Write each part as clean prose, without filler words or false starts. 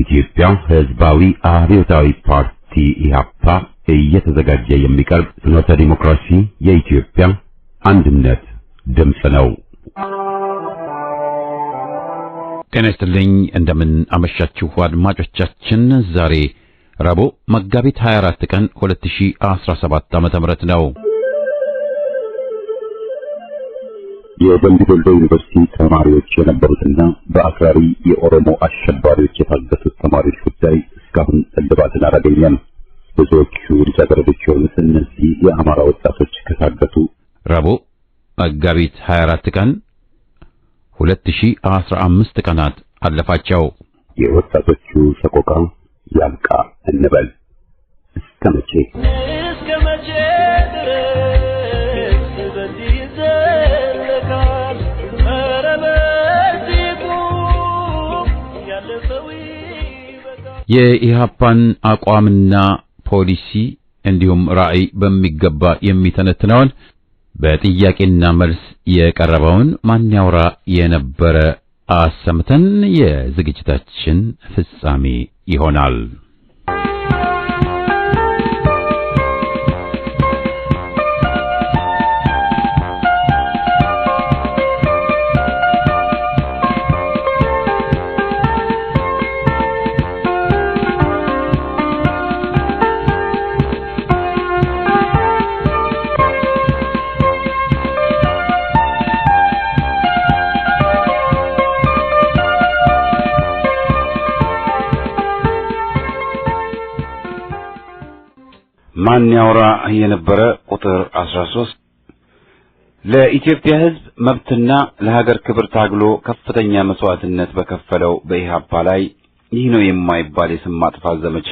የኢትዮጵያ ሕዝባዊ አብዮታዊ ፓርቲ ኢህአፓ እየተዘጋጀ የሚቀርብ ፍኖተ ዲሞክራሲ የኢትዮጵያ አንድነት ድምፅ ነው። ጤና ይስጥልኝ፣ እንደምን አመሻችሁ አድማጮቻችን። ዛሬ ረቡዕ መጋቢት 24 ቀን 2017 ዓ.ም ነው። የደምቢ ዶሎ ዩኒቨርሲቲ ተማሪዎች የነበሩትና በአክራሪ የኦሮሞ አሸባሪዎች የታገቱት ተማሪዎች ጉዳይ እስካሁን እልባትን አላገኘም። ብዙዎቹ ልጃገረዶች የሆኑት እነዚህ የአማራ ወጣቶች ከታገቱ ረቡዕ መጋቢት 24 ቀን 2015 ቀናት አለፋቸው። የወጣቶቹ ሰቆቃ ያልቃ እንበል። እስከ መቼ ድረስ በዚህ ይዘለቃል? ኧረ በዚሁ ያለፈው ይበቃል። የኢህአፓን አቋምና ፖሊሲ እንዲሁም ራዕይ በሚገባ የሚተነትነውን በጥያቄና መልስ የቀረበውን ማን ያውራ የነበረ አሰምተን የዝግጅታችን ፍጻሜ ይሆናል። ማን ያውራ የነበረ ቁጥር 13 ለኢትዮጵያ ሕዝብ መብትና ለሀገር ክብር ታግሎ ከፍተኛ መስዋዕትነት በከፈለው በኢህአፓ ላይ ይህ ነው የማይባል የስም ማጥፋት ዘመቻ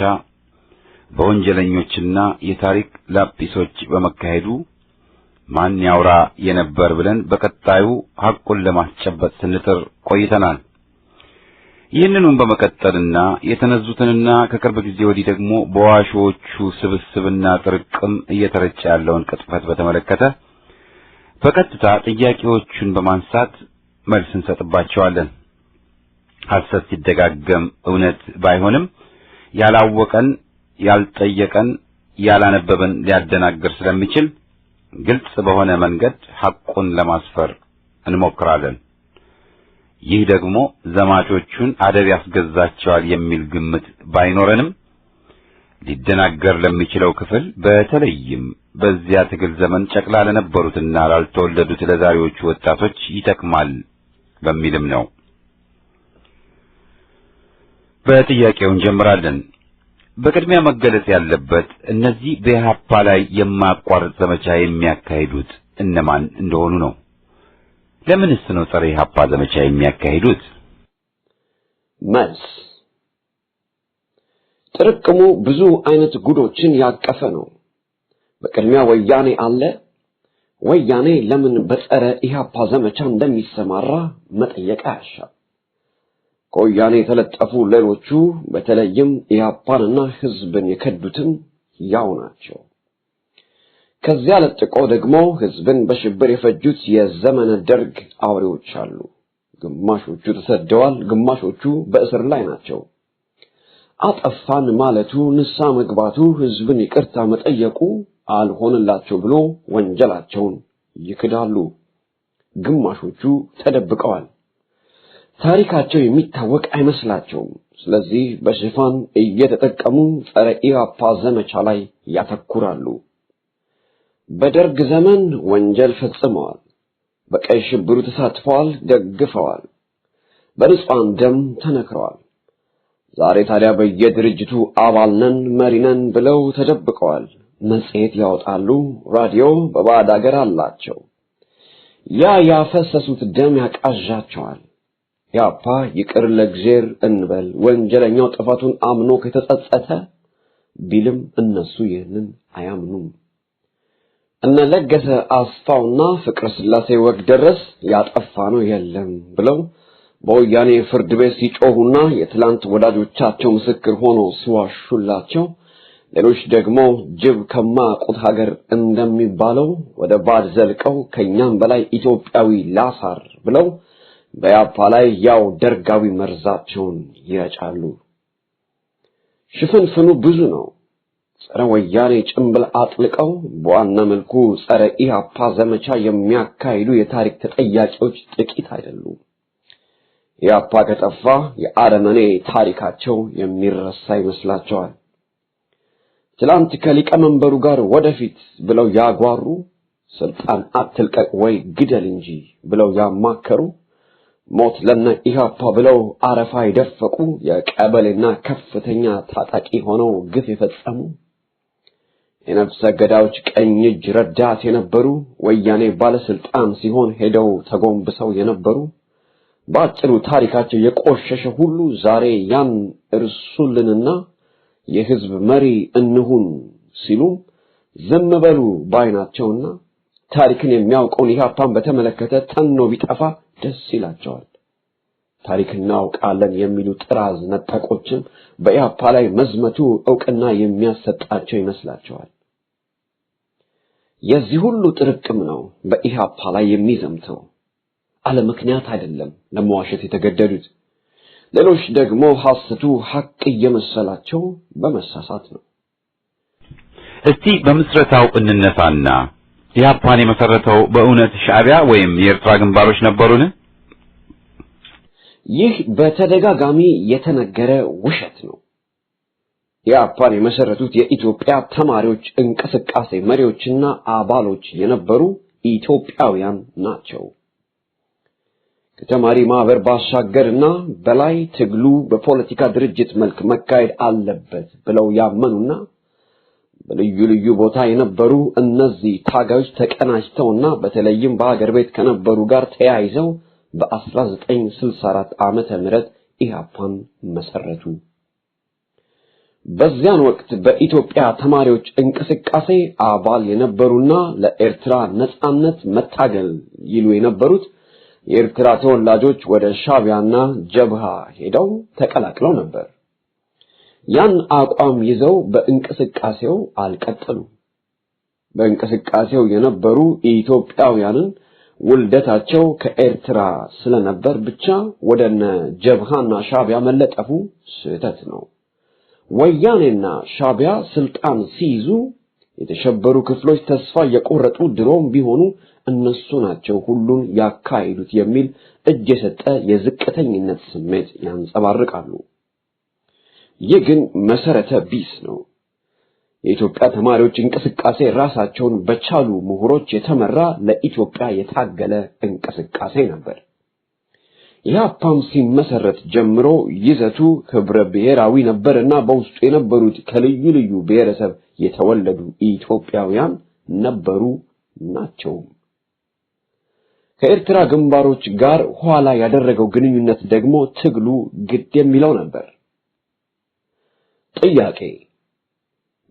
በወንጀለኞችና የታሪክ ላጲሶች በመካሄዱ ማን ያውራ የነበር ብለን በቀጣዩ ሐቁን ለማስጨበጥ ስንጥር ቆይተናል። ይህንኑም በመቀጠልና የተነዙትንና ከቅርብ ጊዜ ወዲህ ደግሞ በዋሾቹ ስብስብና ጥርቅም እየተረጨ ያለውን ቅጥፈት በተመለከተ በቀጥታ ጥያቄዎቹን በማንሳት መልስ እንሰጥባቸዋለን። ሐሰት ሲደጋገም እውነት ባይሆንም ያላወቀን፣ ያልጠየቀን፣ ያላነበበን ሊያደናግር ስለሚችል ግልጽ በሆነ መንገድ ሐቁን ለማስፈር እንሞክራለን። ይህ ደግሞ ዘማቾቹን አደብ ያስገዛቸዋል የሚል ግምት ባይኖረንም ሊደናገር ለሚችለው ክፍል በተለይም በዚያ ትግል ዘመን ጨቅላ ለነበሩትና ላልተወለዱት ለዛሬዎቹ ወጣቶች ይጠቅማል በሚልም ነው። በጥያቄው እንጀምራለን። በቅድሚያ መገለጽ ያለበት እነዚህ በኢህአፓ ላይ የማያቋርጥ ዘመቻ የሚያካሂዱት እነማን እንደሆኑ ነው። ለምንስ ነው ጸረ ኢህአፓ ዘመቻ የሚያካሂዱት? መልስ፣ ጥርቅሙ ብዙ አይነት ጉዶችን ያቀፈ ነው። በቅድሚያ ወያኔ አለ። ወያኔ ለምን በጸረ ኢህአፓ ዘመቻ እንደሚሰማራ መጠየቅ አያሻም። ከወያኔ የተለጠፉ ሌሎቹ በተለይም ኢህአፓንና ህዝብን የከዱትም ያው ናቸው። ከዚያ ለጥቆ ደግሞ ህዝብን በሽብር የፈጁት የዘመነ ደርግ አውሬዎች አሉ። ግማሾቹ ተሰደዋል፣ ግማሾቹ በእስር ላይ ናቸው። አጠፋን ማለቱ፣ ንስሐ መግባቱ፣ ህዝብን ይቅርታ መጠየቁ አልሆነላቸው ብሎ ወንጀላቸውን ይክዳሉ። ግማሾቹ ተደብቀዋል። ታሪካቸው የሚታወቅ አይመስላቸውም። ስለዚህ በሽፋን እየተጠቀሙ ጸረ ኢህአፓ ዘመቻ ላይ ያተኩራሉ። በደርግ ዘመን ወንጀል ፈጽመዋል። በቀይ ሽብሩ ተሳትፈዋል፣ ደግፈዋል። በንጹሃን ደም ተነክረዋል። ዛሬ ታዲያ በየድርጅቱ አባል ነን፣ መሪ ነን ብለው ተደብቀዋል። መጽሔት ያወጣሉ፣ ራዲዮ በባዕድ አገር አላቸው። ያ ያፈሰሱት ደም ያቃዣቸዋል። ኢህአፓ ይቅር ለእግዚአብሔር እንበል፣ ወንጀለኛው ጥፋቱን አምኖ ከተጸጸተ ቢልም እነሱ ይህንን አያምኑም። እነ ለገሰ አስፋውና ፍቅረ ስላሴ ወግደረስ ያጠፋ ነው የለም ብለው በወያኔ ፍርድ ቤት ሲጮሁና የትላንት ወዳጆቻቸው ምስክር ሆኖ ሲዋሹላቸው፣ ሌሎች ደግሞ ጅብ ከማያውቁት ሀገር እንደሚባለው ወደ ባድ ዘልቀው ከኛም በላይ ኢትዮጵያዊ ላሳር ብለው በኢህአፓ ላይ ያው ደርጋዊ መርዛቸውን ይረጫሉ። ሽፍንፍኑ ብዙ ነው። ጸረ ወያኔ ጭምብል አጥልቀው በዋና መልኩ ጸረ ኢህአፓ ዘመቻ የሚያካሂዱ የታሪክ ተጠያቂዎች ጥቂት አይደሉም። ኢህአፓ ከጠፋ የአረመኔ ታሪካቸው የሚረሳ ይመስላቸዋል። ትላንት ከሊቀመንበሩ ጋር ወደፊት ብለው ያጓሩ፣ ስልጣን አትልቀቅ ወይ ግደል እንጂ ብለው ያማከሩ፣ ሞት ለነ ኢህአፓ ብለው አረፋ የደፈቁ የቀበሌና ከፍተኛ ታጣቂ ሆነው ግፍ የፈጸሙ የነፍሰ ገዳዮች ቀኝ እጅ ረዳት የነበሩ ወያኔ ባለስልጣን ሲሆን ሄደው ተጎንብሰው የነበሩ ባጭሩ ታሪካቸው የቆሸሸ ሁሉ ዛሬ ያን እርሱልንና የህዝብ መሪ እንሁን ሲሉ ዝም በሉ ባይናቸውና ታሪክን የሚያውቀውን ኢህአፓን በተመለከተ ተኖ ቢጠፋ ደስ ይላቸዋል። ታሪክ እናውቃለን የሚሉ ጥራዝ ነጠቆችም በኢህአፓ ላይ መዝመቱ ዕውቅና የሚያሰጣቸው ይመስላቸዋል። የዚህ ሁሉ ጥርቅም ነው በኢህአፓ ላይ የሚዘምተው። አለ ምክንያት አይደለም ለመዋሸት የተገደዱት። ሌሎች ደግሞ ሐሰቱ ሐቅ እየመሰላቸው በመሳሳት ነው። እስቲ በምስረታው እንነሳና ኢህአፓን የመሰረተው በእውነት ሻዕቢያ ወይም የኤርትራ ግንባሮች ነበሩን? ይህ በተደጋጋሚ የተነገረ ውሸት ነው። ኢህአፓን የመሰረቱት የኢትዮጵያ ተማሪዎች እንቅስቃሴ መሪዎችና አባሎች የነበሩ ኢትዮጵያውያን ናቸው። ከተማሪ ማህበር ባሻገርና በላይ ትግሉ በፖለቲካ ድርጅት መልክ መካሄድ አለበት ብለው ያመኑና በልዩ ልዩ ቦታ የነበሩ እነዚህ ታጋዮች ተቀናጅተውና በተለይም በአገር ቤት ከነበሩ ጋር ተያይዘው በ1964 ዓመተ ምህረት ኢህአፓን መሰረቱ። በዚያን ወቅት በኢትዮጵያ ተማሪዎች እንቅስቃሴ አባል የነበሩና ለኤርትራ ነጻነት መታገል ይሉ የነበሩት የኤርትራ ተወላጆች ወደ ሻዕቢያና ጀብሃ ሄደው ተቀላቅለው ነበር። ያን አቋም ይዘው በእንቅስቃሴው አልቀጠሉም። በእንቅስቃሴው የነበሩ ኢትዮጵያውያንን ውልደታቸው ከኤርትራ ስለነበር ብቻ ወደነ ጀብሃና ሻዕቢያ መለጠፉ ስህተት ነው። ወያኔና ሻዕቢያ ስልጣን ሲይዙ የተሸበሩ ክፍሎች ተስፋ የቆረጡ ድሮም ቢሆኑ እነሱ ናቸው ሁሉን ያካሂዱት የሚል እጅ የሰጠ የዝቅተኝነት ስሜት ያንጸባርቃሉ። ይህ ግን መሰረተ ቢስ ነው። የኢትዮጵያ ተማሪዎች እንቅስቃሴ ራሳቸውን በቻሉ ምሁሮች የተመራ ለኢትዮጵያ የታገለ እንቅስቃሴ ነበር። ኢህአፓም ሲመሰረት ጀምሮ ይዘቱ ህብረ ብሔራዊ ነበርና በውስጡ የነበሩት ከልዩ ልዩ ብሔረሰብ የተወለዱ ኢትዮጵያውያን ነበሩ ናቸው። ከኤርትራ ግንባሮች ጋር ኋላ ያደረገው ግንኙነት ደግሞ ትግሉ ግድ የሚለው ነበር። ጥያቄ: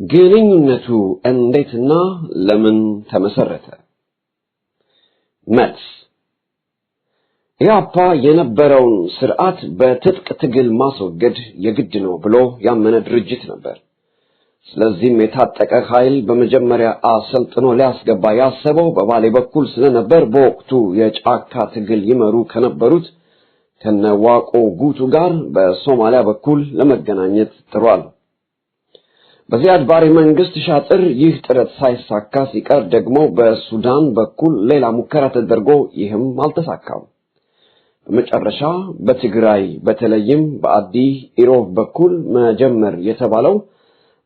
ግንኙነቱ እንዴትና ለምን ተመሰረተ? መልስ: ኢህአፓ የነበረውን ስርዓት በትጥቅ ትግል ማስወገድ የግድ ነው ብሎ ያመነ ድርጅት ነበር። ስለዚህም የታጠቀ ኃይል በመጀመሪያ አሰልጥኖ ሊያስገባ ያሰበው በባሌ በኩል ስለነበር በወቅቱ የጫካ ትግል ይመሩ ከነበሩት ከነዋቆ ጉቱ ጋር በሶማሊያ በኩል ለመገናኘት ጥሯል። በዚያድ ባሬ መንግስት ሻጥር ይህ ጥረት ሳይሳካ ሲቀር ደግሞ በሱዳን በኩል ሌላ ሙከራ ተደርጎ ይህም አልተሳካም። በመጨረሻ በትግራይ በተለይም በአዲ ኢሮብ በኩል መጀመር የተባለው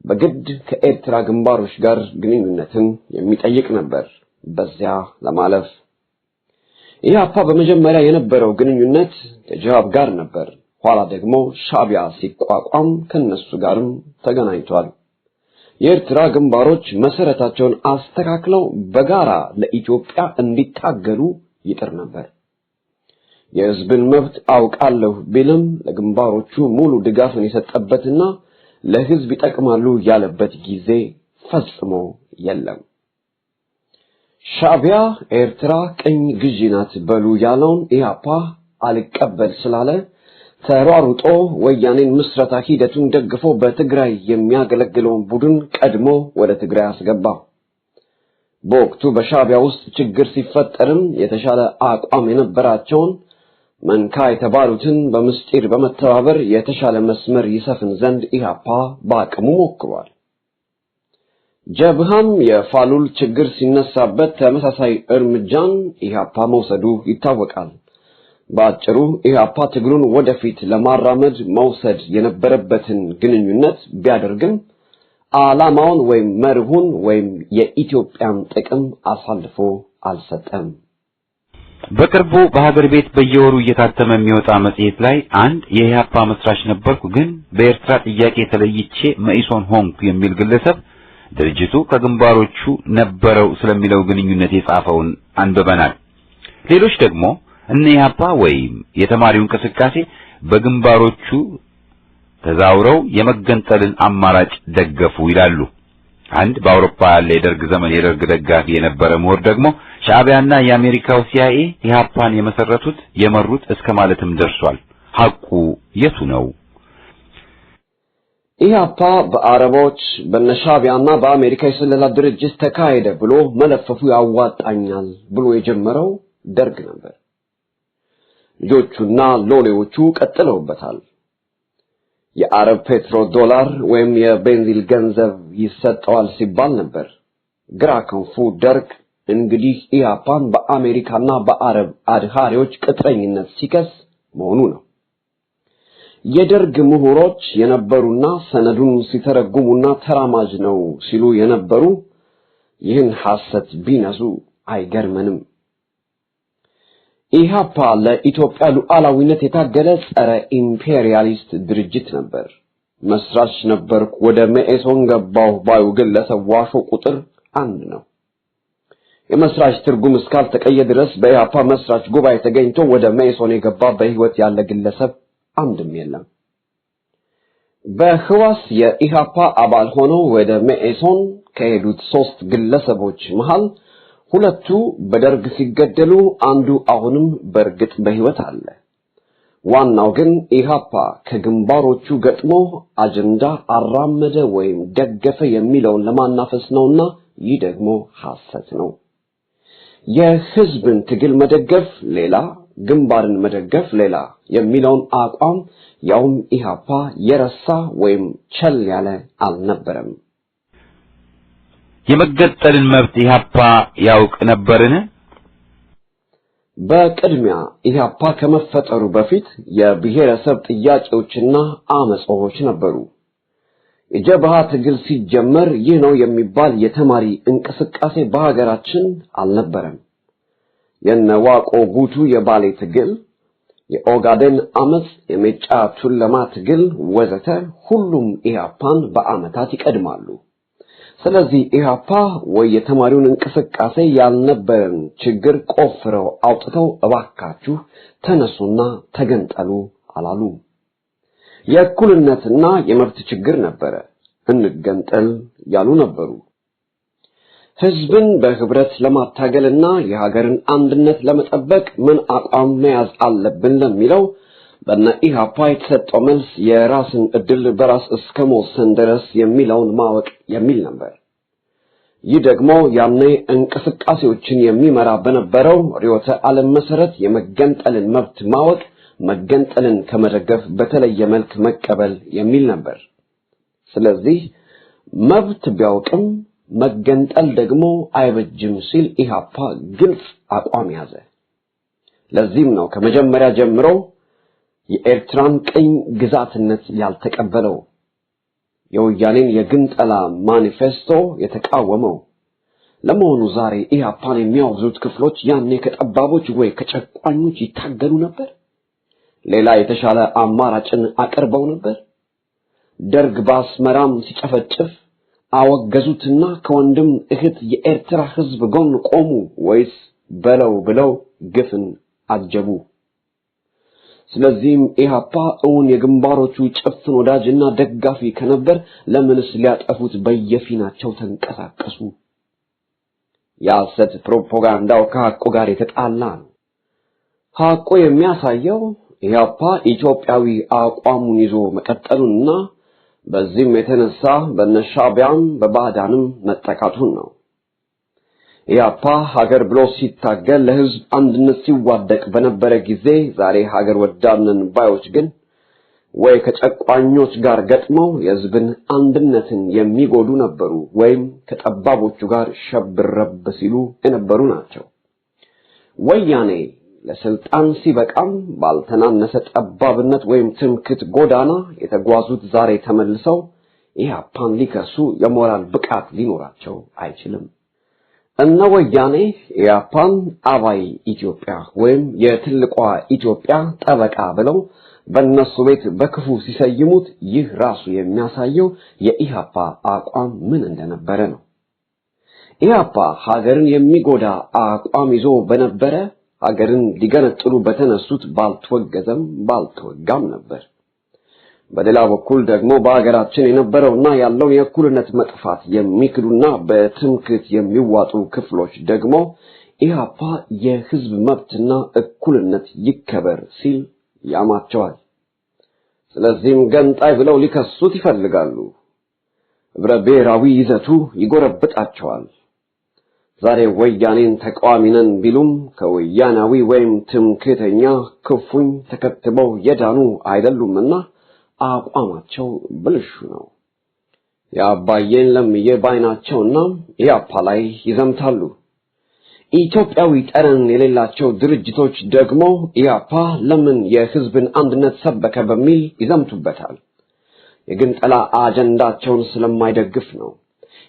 በግድ ከኤርትራ ግንባሮች ጋር ግንኙነትን የሚጠይቅ ነበር። በዚያ ለማለፍ ኢህአፓ በመጀመሪያ የነበረው ግንኙነት ከጅሃብ ጋር ነበር። ኋላ ደግሞ ሻዕቢያ ሲቋቋም ከነሱ ጋርም ተገናኝቷል። የኤርትራ ግንባሮች መሰረታቸውን አስተካክለው በጋራ ለኢትዮጵያ እንዲታገሉ ይጥር ነበር። የህዝብን መብት አውቃለሁ ቢልም ለግንባሮቹ ሙሉ ድጋፍን የሰጠበትና ለህዝብ ይጠቅማሉ ያለበት ጊዜ ፈጽሞ የለም። ሻዕቢያ ኤርትራ ቅኝ ግዢ ናት በሉ ያለውን ኢህአፓ አልቀበል ስላለ ተሯሩጦ ወያኔን ምስረታ ሂደቱን ደግፎ በትግራይ የሚያገለግለውን ቡድን ቀድሞ ወደ ትግራይ አስገባ። በወቅቱ በሻዕቢያ ውስጥ ችግር ሲፈጠርም የተሻለ አቋም የነበራቸውን መንካ የተባሉትን በምስጢር በመተባበር የተሻለ መስመር ይሰፍን ዘንድ ኢህአፓ በአቅሙ ሞክሯል። ጀብሃም የፋሉል ችግር ሲነሳበት ተመሳሳይ እርምጃን ኢህአፓ መውሰዱ ይታወቃል። በአጭሩ ኢህአፓ ትግሉን ወደፊት ለማራመድ መውሰድ የነበረበትን ግንኙነት ቢያደርግም ዓላማውን ወይም መርሁን ወይም የኢትዮጵያን ጥቅም አሳልፎ አልሰጠም። በቅርቡ በሀገር ቤት በየወሩ እየታተመ የሚወጣ መጽሔት ላይ አንድ የኢህአፓ መስራች ነበርኩ ግን በኤርትራ ጥያቄ ተለይቼ መኢሶን ሆንኩ የሚል ግለሰብ ድርጅቱ ከግንባሮቹ ነበረው ስለሚለው ግንኙነት የጻፈውን አንብበናል። ሌሎች ደግሞ እነ ኢህአፓ ወይም የተማሪው እንቅስቃሴ በግንባሮቹ ተዛውረው የመገንጠልን አማራጭ ደገፉ ይላሉ። አንድ በአውሮፓ ያለ የደርግ ዘመን የደርግ ደጋፊ የነበረ ምሁር ደግሞ ሻዕቢያና የአሜሪካው ሲአይኤ ኢህአፓን የመሰረቱት የመሩት እስከ ማለትም ደርሷል። ሐቁ የቱ ነው? ኢህአፓ በአረቦች በነሻዕቢያና በአሜሪካ የስለላ ድርጅት ተካሄደ ብሎ መለፈፉ ያዋጣኛል ብሎ የጀመረው ደርግ ነበር። ልጆቹና ሎሌዎቹ ቀጥለውበታል። የአረብ ፔትሮ ዶላር ወይም የቤንዚል ገንዘብ ይሰጠዋል ሲባል ነበር። ግራ ክንፉ ደርግ እንግዲህ ኢህአፓን በአሜሪካና በአረብ አድሃሪዎች ቅጥረኝነት ሲከስ መሆኑ ነው። የደርግ ምሁሮች የነበሩና ሰነዱን ሲተረጉሙና ተራማጅ ነው ሲሉ የነበሩ ይህን ሐሰት ቢነሱ አይገርመንም። ኢህአፓ ለኢትዮጵያ ሉዓላዊነት የታገለ ጸረ ኢምፔሪያሊስት ድርጅት ነበር። መስራች ነበርኩ ወደ መኢሶን ገባሁ ባዩ ግለሰብ ዋሾ ቁጥር 1 ነው። የመስራች ትርጉም እስካልተቀየ ድረስ በኢህአፓ መስራች ጉባኤ ተገኝቶ ወደ መኢሶን የገባ በህይወት ያለ ግለሰብ አንድም የለም። በህዋስ የኢህአፓ አባል ሆነው ወደ መኢሶን ከሄዱት 3 ግለሰቦች መሃል ሁለቱ በደርግ ሲገደሉ አንዱ አሁንም በእርግጥ በህይወት አለ። ዋናው ግን ኢህአፓ ከግንባሮቹ ገጥሞ አጀንዳ አራመደ ወይም ደገፈ የሚለውን ለማናፈስ ነውና ይህ ደግሞ ሐሰት ነው። የህዝብን ትግል መደገፍ ሌላ፣ ግንባርን መደገፍ ሌላ የሚለውን አቋም ያውም ኢህአፓ የረሳ ወይም ቸል ያለ አልነበረም። የመገንጠልን መብት ኢህአፓ ያውቅ ነበርን? በቅድሚያ ኢህአፓ ከመፈጠሩ በፊት የብሔረሰብ ጥያቄዎችና አመጾች ነበሩ። የጀብሃ ትግል ሲጀመር ይህ ነው የሚባል የተማሪ እንቅስቃሴ በሀገራችን አልነበረም። የነዋቆ ጉቱ የባሌ ትግል፣ የኦጋዴን አመጽ፣ የሜጫ ቱለማ ትግል ወዘተ ሁሉም ኢህአፓን በአመታት ይቀድማሉ። ስለዚህ ኢህአፓ ወይ የተማሪውን እንቅስቃሴ ያልነበረን ችግር ቆፍረው አውጥተው እባካችሁ ተነሱና ተገንጠሉ አላሉ። የእኩልነትና የመብት ችግር ነበረ፣ እንገንጠል ያሉ ነበሩ። ህዝብን በህብረት ለማታገልና የሀገርን አንድነት ለመጠበቅ ምን አቋም መያዝ አለብን ለሚለው በእነ ኢህአፓ የተሰጠው መልስ የራስን እድል በራስ እስከ መወሰን ድረስ የሚለውን ማወቅ የሚል ነበር። ይህ ደግሞ ያኔ እንቅስቃሴዎችን የሚመራ በነበረው ርዕዮተ ዓለም መሰረት የመገንጠልን መብት ማወቅ መገንጠልን ከመደገፍ በተለየ መልክ መቀበል የሚል ነበር። ስለዚህ መብት ቢያውቅም መገንጠል ደግሞ አይበጅም ሲል ኢህአፓ ግልጽ አቋም ያዘ። ለዚህም ነው ከመጀመሪያ ጀምሮ የኤርትራን ቅኝ ግዛትነት ያልተቀበለው፣ የወያኔን የግንጠላ ማኒፌስቶ የተቃወመው። ለመሆኑ ዛሬ ኢህአፓን የሚያወግዙት ክፍሎች ያኔ ከጠባቦች ወይ ከጨቋኞች ይታገሉ ነበር? ሌላ የተሻለ አማራጭን አቀርበው ነበር? ደርግ በአስመራም ሲጨፈጭፍ አወገዙትና ከወንድም እህት የኤርትራ ህዝብ ጎን ቆሙ ወይስ በለው ብለው ግፍን አጀቡ? ስለዚህም ኢህአፓ እውን የግንባሮቹ ጭፍን ወዳጅና ደጋፊ ከነበር ለምንስ ሊያጠፉት በየፊናቸው ተንቀሳቀሱ? የሐሰት ፕሮፓጋንዳው ከሐቁ ጋር የተጣላ ነው። ሐቁ የሚያሳየው ኢህአፓ ኢትዮጵያዊ አቋሙን ይዞ መቀጠሉንና በዚህም የተነሳ በነሻዕቢያም በባዕዳንም መጠቃቱን ነው። ኢህአፓ ሀገር ብሎ ሲታገል ለህዝብ አንድነት ሲዋደቅ በነበረ ጊዜ ዛሬ ሀገር ወዳድነን ባዮች ግን ወይ ከጨቋኞች ጋር ገጥመው የህዝብን አንድነትን የሚጎዱ ነበሩ ወይም ከጠባቦቹ ጋር ሸብረብ ሲሉ የነበሩ ናቸው። ወያኔ ለስልጣን ሲበቃም ባልተናነሰ ጠባብነት ወይም ትምክት ጎዳና የተጓዙት ዛሬ ተመልሰው ኢህአፓን ሊከሱ የሞራል ብቃት ሊኖራቸው አይችልም። እነ ወያኔ ኢህአፓን አባይ ኢትዮጵያ ወይም የትልቋ ኢትዮጵያ ጠበቃ ብለው በእነሱ ቤት በክፉ ሲሰይሙት ይህ ራሱ የሚያሳየው የኢህአፓ አቋም ምን እንደነበረ ነው። ኢህአፓ ሀገርን የሚጎዳ አቋም ይዞ በነበረ ሀገርን ሊገነጥሉ በተነሱት ባልተወገዘም ባልተወጋም ነበር። በሌላ በኩል ደግሞ በአገራችን የነበረውና ያለው የእኩልነት መጥፋት የሚክዱና በትምክት የሚዋጡ ክፍሎች ደግሞ ኢህአፓ የህዝብ መብትና እኩልነት ይከበር ሲል ያማቸዋል። ስለዚህም ገንጣይ ብለው ሊከሱት ይፈልጋሉ። ህብረ ብሔራዊ ይዘቱ ይጎረብጣቸዋል። ዛሬ ወያኔን ተቃዋሚ ነን ቢሉም ከወያናዊ ወይም ትምክህተኛ ክፉኝ ተከትበው የዳኑ አይደሉምና አቋማቸው ብልሹ ነው። የአባዬን ለምዬ ባይናቸውና ኢህአፓ ላይ ይዘምታሉ። ኢትዮጵያዊ ጠረን የሌላቸው ድርጅቶች ደግሞ ኢህአፓ ለምን የህዝብን አንድነት ሰበከ በሚል ይዘምቱበታል። የግንጠላ አጀንዳቸውን ስለማይደግፍ ነው።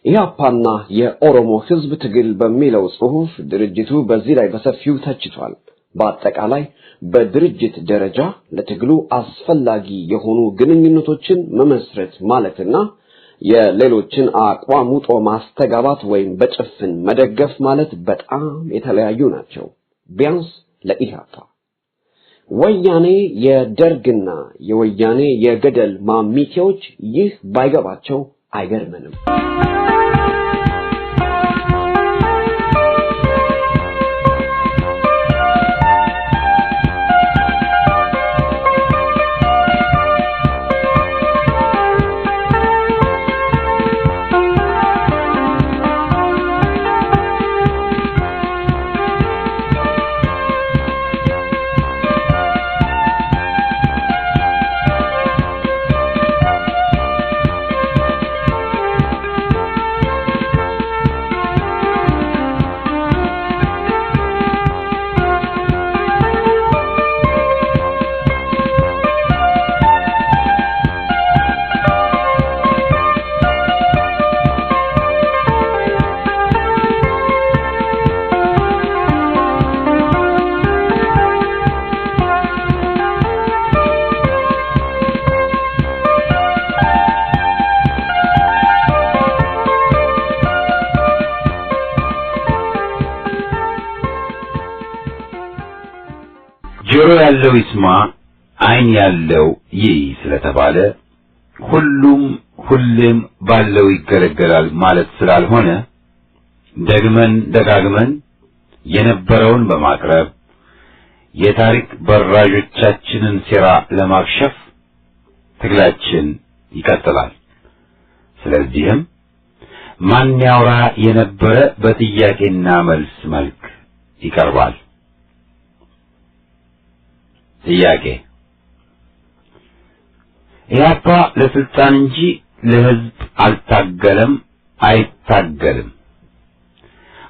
ኢህአፓና የኦሮሞ ህዝብ ትግል በሚለው ጽሑፍ ድርጅቱ በዚህ ላይ በሰፊው ተችቷል። በአጠቃላይ በድርጅት ደረጃ ለትግሉ አስፈላጊ የሆኑ ግንኙነቶችን መመስረት ማለትና የሌሎችን አቋም ውጦ ማስተጋባት ወይም በጭፍን መደገፍ ማለት በጣም የተለያዩ ናቸው። ቢያንስ ለኢህአፓ ወያኔ የደርግና የወያኔ የገደል ማሚቴዎች ይህ ባይገባቸው አይገርምንም። ጆሮ ያለው ይስማ ዓይን ያለው ይይ ስለተባለ ሁሌም ባለው ይገለገላል ማለት ስላልሆነ ደግመን ደጋግመን የነበረውን በማቅረብ የታሪክ በራዦቻችንን ሴራ ለማክሸፍ ትግላችን ይቀጥላል። ስለዚህም ማን ያውራ የነበረ በጥያቄና መልስ መልክ ይቀርባል። ጥያቄ ኢህአፓ ለስልጣን እንጂ ለህዝብ አልታገለም፣ አይታገልም።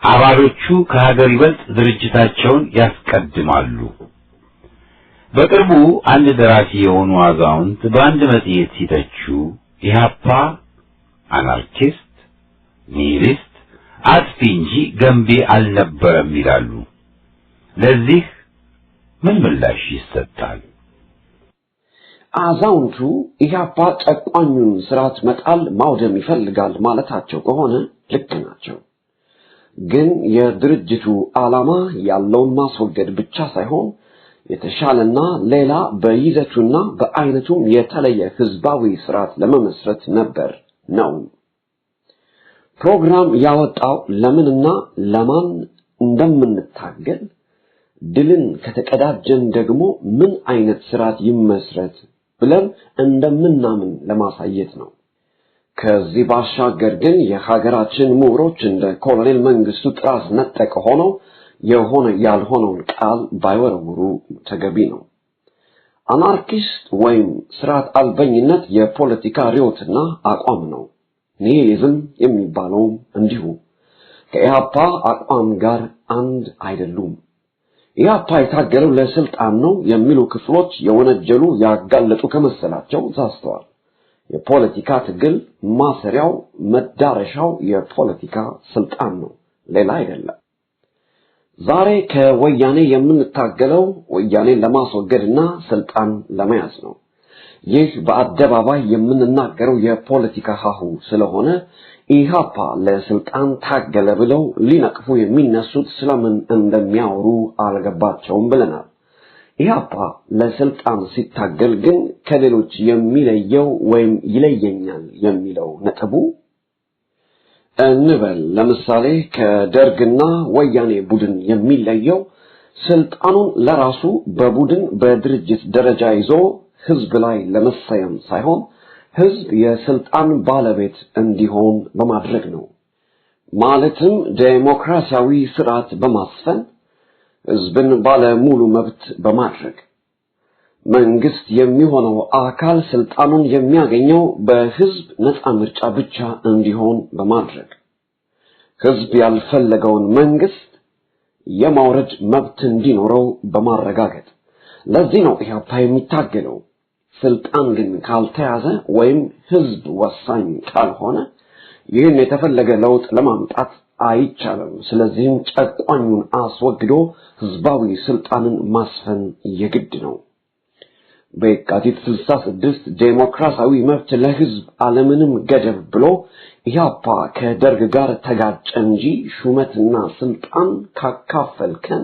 አባሎቹ ከሀገር ይበልጥ ድርጅታቸውን ያስቀድማሉ። በቅርቡ አንድ ደራሲ የሆኑ አዛውንት በአንድ መጽሔት ሲተቹ ኢህአፓ አናርኪስት፣ ኒሂሊስት፣ አጥፊ እንጂ ገንቢ አልነበረም ይላሉ። ለዚህ ምን ምላሽ ይሰጣል? አዛውንቱ ኢህአፓ ጨቋኙን ስርዓት መጣል ማውደም ይፈልጋል ማለታቸው ከሆነ ልክ ናቸው። ግን የድርጅቱ ዓላማ ያለውን ማስወገድ ብቻ ሳይሆን የተሻለና ሌላ በይዘቱና በአይነቱም የተለየ ህዝባዊ ስርዓት ለመመስረት ነበር ነው። ፕሮግራም ያወጣው ለምንና ለማን እንደምንታገል ድልን ከተቀዳጀን ደግሞ ምን አይነት ስርዓት ይመስረት ብለን እንደምናምን ለማሳየት ነው። ከዚህ ባሻገር ግን የሀገራችን ምሁሮች እንደ ኮሎኔል መንግስቱ ጥራዝ ነጠቅ ሆነው የሆነ ያልሆነውን ቃል ባይወረውሩ ተገቢ ነው። አናርኪስት ወይም ስርዓት አልበኝነት የፖለቲካ ርዕዮትና አቋም ነው። ኒሂሊዝም የሚባለው እንዲሁ ከኢህአፓ አቋም ጋር አንድ አይደሉም። ኢህአፓ የታገለው ለስልጣን ነው የሚሉ ክፍሎች የወነጀሉ ያጋለጡ ከመሰላቸው ተሳስተዋል። የፖለቲካ ትግል ማሰሪያው መዳረሻው የፖለቲካ ስልጣን ነው፣ ሌላ አይደለም። ዛሬ ከወያኔ የምንታገለው ወያኔን ለማስወገድና ስልጣን ለመያዝ ነው። ይህ በአደባባይ የምንናገረው የፖለቲካ ሀሁ ስለሆነ ኢህአፓ ለስልጣን ታገለ ብለው ሊነቅፉ የሚነሱት ስለምን እንደሚያወሩ አልገባቸውም ብለናል። ኢህአፓ ለስልጣን ሲታገል ግን ከሌሎች የሚለየው ወይም ይለየኛል የሚለው ነጥቡ እንበል ለምሳሌ ከደርግና ወያኔ ቡድን የሚለየው ስልጣኑን ለራሱ በቡድን በድርጅት ደረጃ ይዞ ህዝብ ላይ ለመሰየም ሳይሆን ህዝብ የስልጣን ባለቤት እንዲሆን በማድረግ ነው። ማለትም ዴሞክራሲያዊ ስርዓት በማስፈን ህዝብን ባለ ሙሉ መብት በማድረግ መንግስት የሚሆነው አካል ስልጣኑን የሚያገኘው በህዝብ ነፃ ምርጫ ብቻ እንዲሆን በማድረግ ህዝብ ያልፈለገውን መንግስት የማውረድ መብት እንዲኖረው በማረጋገጥ ለዚህ ነው ኢህአፓ የሚታገለው። ስልጣን ግን ካልተያዘ ወይም ህዝብ ወሳኝ ካልሆነ ይህን የተፈለገ ለውጥ ለማምጣት አይቻልም። ስለዚህም ጨቋኙን አስወግዶ ህዝባዊ ስልጣንን ማስፈን የግድ ነው። በየካቲት 66 ዴሞክራሲያዊ መብት ለህዝብ አለምንም ገደብ ብሎ ኢህአፓ ከደርግ ጋር ተጋጨ እንጂ ሹመትና ስልጣን ካካፈልከን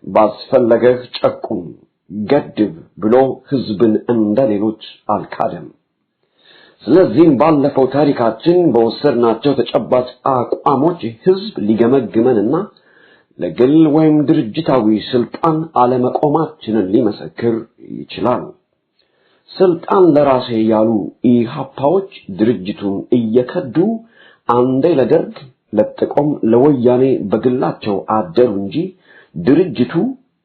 ባስፈለገህ ጨቁም ገድብ ብሎ ህዝብን እንደሌሎች አልካደም። ስለዚህም ባለፈው ታሪካችን በወሰድናቸው ተጨባጭ አቋሞች ህዝብ ሊገመግመንና ለግል ወይም ድርጅታዊ ስልጣን አለመቆማችንን ሊመሰክር ይችላል። ስልጣን ለራሴ ያሉ ኢህአፓዎች ድርጅቱን እየከዱ አንዴ ለደርግ ለጥቆም ለወያኔ በግላቸው አደሩ እንጂ ድርጅቱ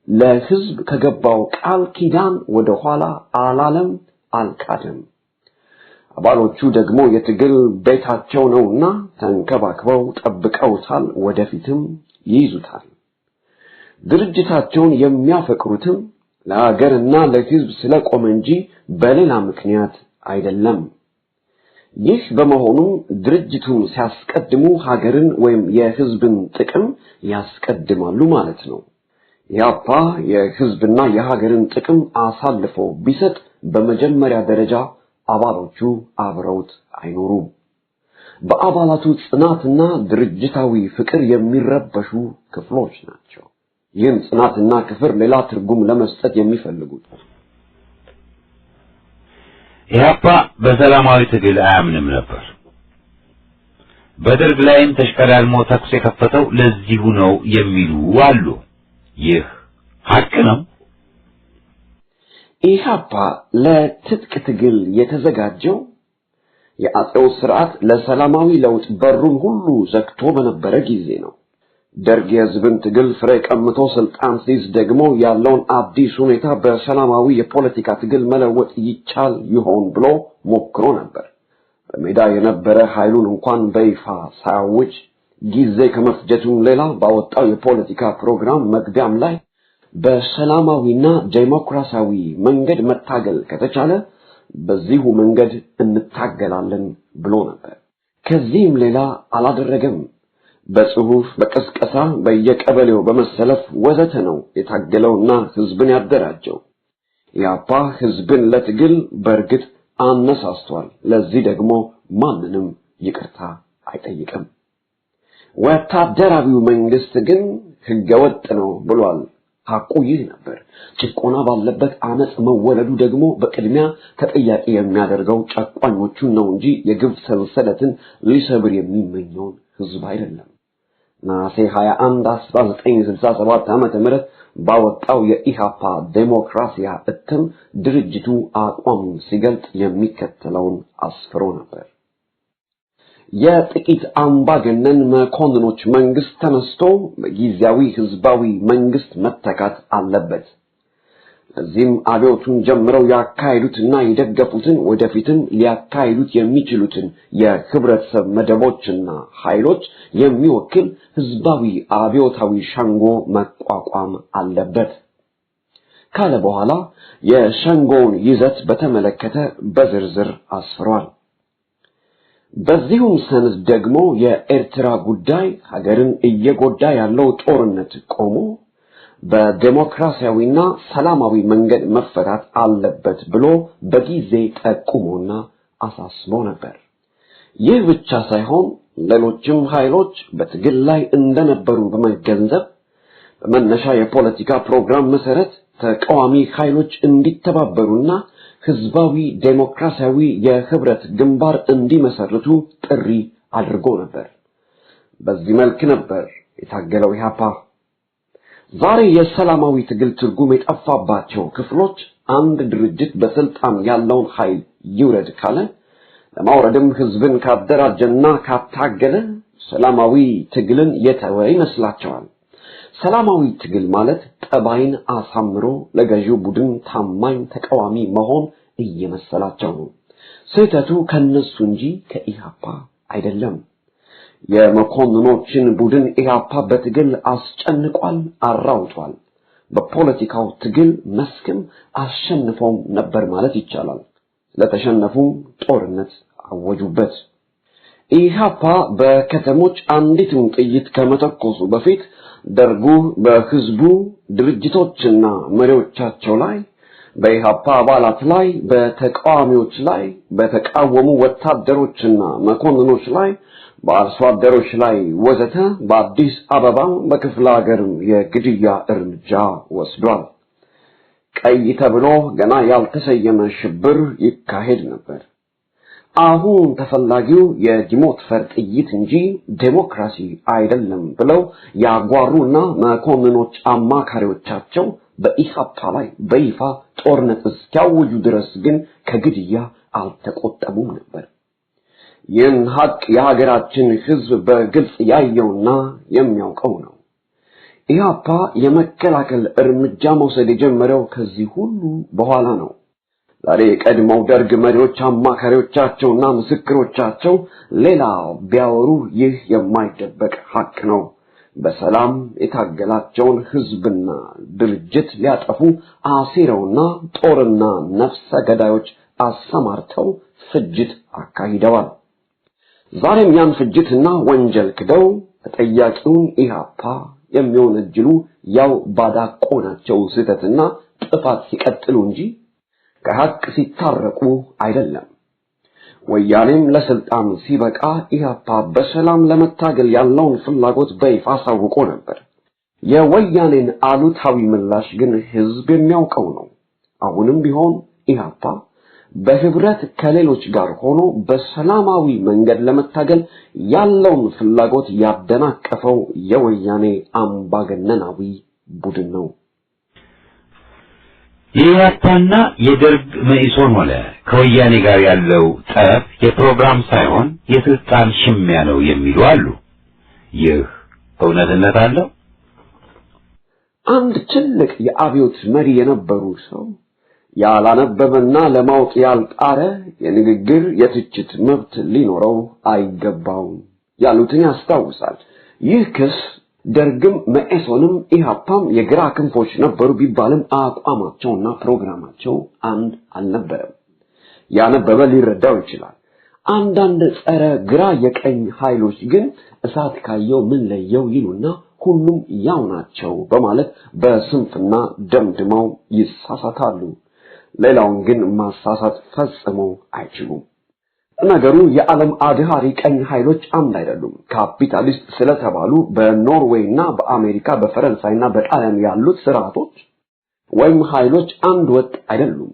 ለህዝብ ከገባው ቃል ኪዳን ወደ ኋላ አላለም፣ አልካደም። አባሎቹ ደግሞ የትግል ቤታቸው ነውና ተንከባክበው ጠብቀውታል፣ ወደፊትም ይይዙታል። ድርጅታቸውን የሚያፈቅሩትም ለሀገርና ለህዝብ ስለቆመ እንጂ በሌላ ምክንያት አይደለም። ይህ በመሆኑ ድርጅቱን ሲያስቀድሙ ሀገርን ወይም የህዝብን ጥቅም ያስቀድማሉ ማለት ነው። ኢህአፓ የህዝብና የሀገርን ጥቅም አሳልፎ ቢሰጥ በመጀመሪያ ደረጃ አባሎቹ አብረውት አይኖሩም። በአባላቱ ጽናትና ድርጅታዊ ፍቅር የሚረበሹ ክፍሎች ናቸው። ይህን ጽናትና ክፍር ሌላ ትርጉም ለመስጠት የሚፈልጉት ኢህአፓ በሰላማዊ ትግል አያምንም ነበር። በደርግ ላይም ተሽቀዳድሞ ተኩስ የከፈተው ለዚሁ ነው የሚሉ አሉ። ይህ ሐቅ ነው። ኢህአፓ ለትጥቅ ትግል የተዘጋጀው የአጼው ስርዓት ለሰላማዊ ለውጥ በሩን ሁሉ ዘግቶ በነበረ ጊዜ ነው። ደርግ የህዝብን ትግል ፍሬ ቀምቶ ስልጣን ሲይዝ ደግሞ ያለውን አዲስ ሁኔታ በሰላማዊ የፖለቲካ ትግል መለወጥ ይቻል ይሆን ብሎ ሞክሮ ነበር። በሜዳ የነበረ ኃይሉን እንኳን በይፋ ሳያውጅ ጊዜ ከመፍጀቱም ሌላ ባወጣው የፖለቲካ ፕሮግራም መግቢያም ላይ በሰላማዊና ዴሞክራሲያዊ መንገድ መታገል ከተቻለ በዚሁ መንገድ እንታገላለን ብሎ ነበር። ከዚህም ሌላ አላደረገም። በጽሁፍ በቅስቀሳ በየቀበሌው በመሰለፍ ወዘተ ነው የታገለውና ህዝብን ያደራጀው። ኢህአፓ ህዝብን ለትግል በእርግጥ አነሳስቷል። ለዚህ ደግሞ ማንንም ይቅርታ አይጠይቅም። ወታደራዊው መንግስት ግን ህገወጥ ነው ብሏል። ሐቁ ይህ ነበር። ጭቆና ባለበት አመጽ መወለዱ ደግሞ በቅድሚያ ተጠያቂ የሚያደርገው ጨቋኞቹን ነው እንጂ የግፍ ሰንሰለትን ሊሰብር የሚመኘውን ህዝብ አይደለም። ነሐሴ 21 1967 ዓ.ም ባወጣው የኢህአፓ ዴሞክራሲያ እትም ድርጅቱ አቋሙን ሲገልጥ የሚከተለውን አስፍሮ ነበር። የጥቂት አምባገነን መኮንኖች መንግስት ተነስቶ በጊዜያዊ ህዝባዊ መንግስት መተካት አለበት። እዚህም አብዮቱን ጀምረው ያካሄዱትና የደገፉትን ወደፊትም ሊያካሂዱት የሚችሉትን የህብረተሰብ መደቦችና ኃይሎች የሚወክል ህዝባዊ አብዮታዊ ሸንጎ መቋቋም አለበት ካለ በኋላ የሸንጎውን ይዘት በተመለከተ በዝርዝር አስፍሯል። በዚሁም ሰነድ ደግሞ የኤርትራ ጉዳይ ሀገርን እየጎዳ ያለው ጦርነት ቆሞ በዲሞክራሲያዊና ሰላማዊ መንገድ መፈታት አለበት ብሎ በጊዜ ጠቁሞና አሳስቦ ነበር። ይህ ብቻ ሳይሆን ሌሎችም ኃይሎች በትግል ላይ እንደነበሩ በመገንዘብ በመነሻ የፖለቲካ ፕሮግራም መሰረት ተቃዋሚ ኃይሎች እንዲተባበሩና ህዝባዊ ዴሞክራሲያዊ የህብረት ግንባር እንዲመሰርቱ ጥሪ አድርጎ ነበር። በዚህ መልክ ነበር የታገለው ኢህአፓ። ዛሬ የሰላማዊ ትግል ትርጉም የጠፋባቸው ክፍሎች አንድ ድርጅት በስልጣን ያለውን ኃይል ይውረድ ካለ ለማውረድም ህዝብን ካደራጀና ካታገለ ሰላማዊ ትግልን የተወ ይመስላቸዋል። ሰላማዊ ትግል ማለት ጠባይን አሳምሮ ለገዢው ቡድን ታማኝ ተቃዋሚ መሆን እየመሰላቸው ነው። ስህተቱ ከነሱ እንጂ ከኢህአፓ አይደለም። የመኮንኖችን ቡድን ኢህአፓ በትግል አስጨንቋል፣ አራውጧል። በፖለቲካው ትግል መስክም አሸንፈውም ነበር ማለት ይቻላል። ለተሸነፉ ጦርነት አወጁበት። ኢህአፓ በከተሞች አንዲትን ጥይት ከመተኮሱ በፊት ደርጉ በህዝቡ ድርጅቶችና መሪዎቻቸው ላይ፣ በኢህአፓ አባላት ላይ፣ በተቃዋሚዎች ላይ፣ በተቃወሙ ወታደሮችና መኮንኖች ላይ፣ በአርሶ አደሮች ላይ ወዘተ በአዲስ አበባ በክፍለ ሀገር የግድያ እርምጃ ወስዷል። ቀይ ተብሎ ገና ያልተሰየመ ሽብር ይካሄድ ነበር። አሁን ተፈላጊው የጅሞት ፈር ጥይት እንጂ ዴሞክራሲ አይደለም ብለው ያጓሩና መኮንኖች አማካሪዎቻቸው በኢህአፓ ላይ በይፋ ጦርነት እስኪያውጁ ድረስ ግን ከግድያ አልተቆጠቡም ነበር። ይህን ሀቅ የሀገራችን ህዝብ በግልጽ ያየውና የሚያውቀው ነው። ኢህአፓ የመከላከል እርምጃ መውሰድ የጀመረው ከዚህ ሁሉ በኋላ ነው። ዛሬ የቀድሞው ደርግ መሪዎች አማካሪዎቻቸውና ምስክሮቻቸው ሌላ ቢያወሩ ይህ የማይደበቅ ሀቅ ነው። በሰላም የታገላቸውን ህዝብና ድርጅት ሊያጠፉ አሲረውና ጦርና ነፍሰ ገዳዮች አሰማርተው ፍጅት አካሂደዋል። ዛሬም ያን ፍጅትና ወንጀል ክደው ተጠያቂውን ኢህአፓ የሚወነጅሉ ያው ባዳቆናቸው ስህተትና ጥፋት ሲቀጥሉ እንጂ ከሀቅ ሲታረቁ አይደለም። ወያኔም ለስልጣን ሲበቃ ኢህአፓ በሰላም ለመታገል ያለውን ፍላጎት በይፋ አሳውቆ ነበር። የወያኔን አሉታዊ ምላሽ ግን ህዝብ የሚያውቀው ነው። አሁንም ቢሆን ኢህአፓ በህብረት ከሌሎች ጋር ሆኖ በሰላማዊ መንገድ ለመታገል ያለውን ፍላጎት ያደናቀፈው የወያኔ አምባገነናዊ ቡድን ነው። የኢህአፓና የደርግ መኢሶን ሆነ ከወያኔ ጋር ያለው ጠብ የፕሮግራም ሳይሆን የስልጣን ሽሚያ ነው የሚሉ አሉ። ይህ እውነትነት አለው? አንድ ትልቅ የአብዮት መሪ የነበሩ ሰው ያላነበበና ለማወቅ ያልጣረ የንግግር የትችት መብት ሊኖረው አይገባውም ያሉትን ያስታውሳል። ይህ ክስ ደርግም መኢሶንም ኢህአፓም የግራ ክንፎች ነበሩ ቢባልም አቋማቸውና ፕሮግራማቸው አንድ አልነበረም። ያነበበ ሊረዳው ይችላል። አንዳንድ ጸረ ግራ የቀኝ ኃይሎች ግን እሳት ካየው ምን ለየው ይሉና ሁሉም ያው ናቸው በማለት በስንፍና ደምድመው ይሳሳታሉ። ሌላውን ግን ማሳሳት ፈጽሞ አይችሉም። ነገሩ የዓለም አድሃሪ ቀኝ ኃይሎች አንድ አይደሉም። ካፒታሊስት ስለተባሉ በኖርዌይና በአሜሪካ በፈረንሳይና በጣሊያን ያሉት ስርዓቶች ወይም ኃይሎች አንድ ወጥ አይደሉም።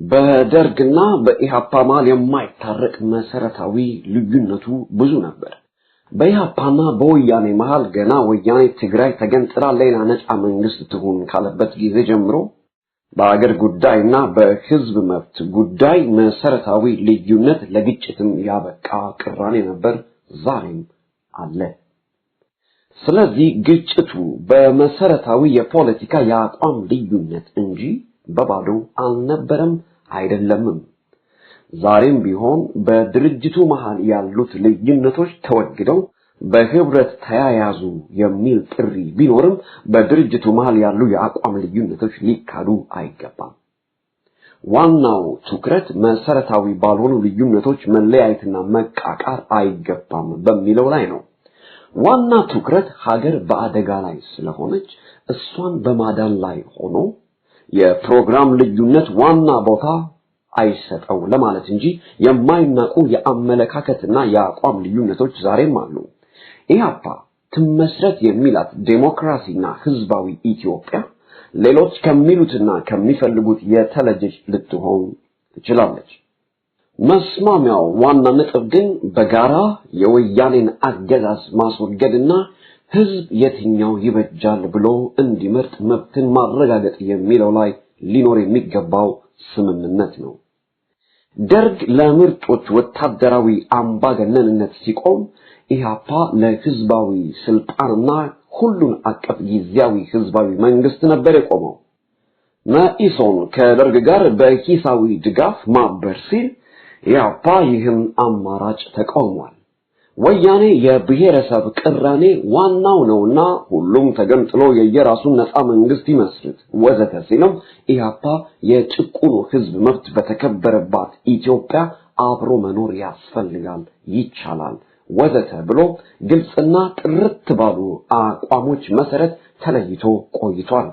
በደርግና በኢህአፓ መሃል የማይታረቅ መሰረታዊ ልዩነቱ ብዙ ነበር። በኢህአፓና በወያኔ መሃል ገና ወያኔ ትግራይ ተገንጥላ ሌላ ነፃ መንግስት ትሁን ካለበት ጊዜ ጀምሮ በአገር ጉዳይና በህዝብ መብት ጉዳይ መሰረታዊ ልዩነት ለግጭትም ያበቃ ቅራኔ ነበር፣ ዛሬም አለ። ስለዚህ ግጭቱ በመሰረታዊ የፖለቲካ የአቋም ልዩነት እንጂ በባዶ አልነበረም አይደለምም። ዛሬም ቢሆን በድርጅቱ መሃል ያሉት ልዩነቶች ተወግደው በህብረት ተያያዙ የሚል ጥሪ ቢኖርም በድርጅቱ መሃል ያሉ የአቋም ልዩነቶች ሊካዱ አይገባም። ዋናው ትኩረት መሰረታዊ ባልሆኑ ልዩነቶች መለያየትና መቃቃር አይገባም በሚለው ላይ ነው። ዋና ትኩረት ሀገር በአደጋ ላይ ስለሆነች እሷን በማዳን ላይ ሆኖ የፕሮግራም ልዩነት ዋና ቦታ አይሰጠው ለማለት እንጂ የማይናቁ የአመለካከትና የአቋም ልዩነቶች ዛሬም አሉ። ኢህአፓ ትመስረት የሚላት ዴሞክራሲና ህዝባዊ ኢትዮጵያ ሌሎች ከሚሉትና ከሚፈልጉት የተለየች ልትሆን ትችላለች። መስማሚያው ዋና ነጥብ ግን በጋራ የወያኔን አገዛዝ ማስወገድና ህዝብ የትኛው ይበጃል ብሎ እንዲመርጥ መብትን ማረጋገጥ የሚለው ላይ ሊኖር የሚገባው ስምምነት ነው። ደርግ ለምርጦች ወታደራዊ አምባገነንነት ሲቆም ኢህአፓ ለህዝባዊ ስልጣንና ሁሉን አቀፍ ጊዜያዊ ህዝባዊ መንግስት ነበር የቆመው። መኢሶን ከደርግ ጋር በሂሳዊ ድጋፍ ማበር ሲል ኢህአፓ ይህን አማራጭ ተቃውሟል። ወያኔ የብሔረሰብ ቅራኔ ዋናው ነውና ሁሉም ተገንጥሎ የየራሱን ነፃ መንግስት ይመስርት ወዘተ ሲልም ኢህአፓ የጭቁኑ ህዝብ መብት በተከበረባት ኢትዮጵያ አብሮ መኖር ያስፈልጋል፣ ይቻላል ወዘተ ብሎ ግልጽና ጥርት ባሉ አቋሞች መሰረት ተለይቶ ቆይቷል።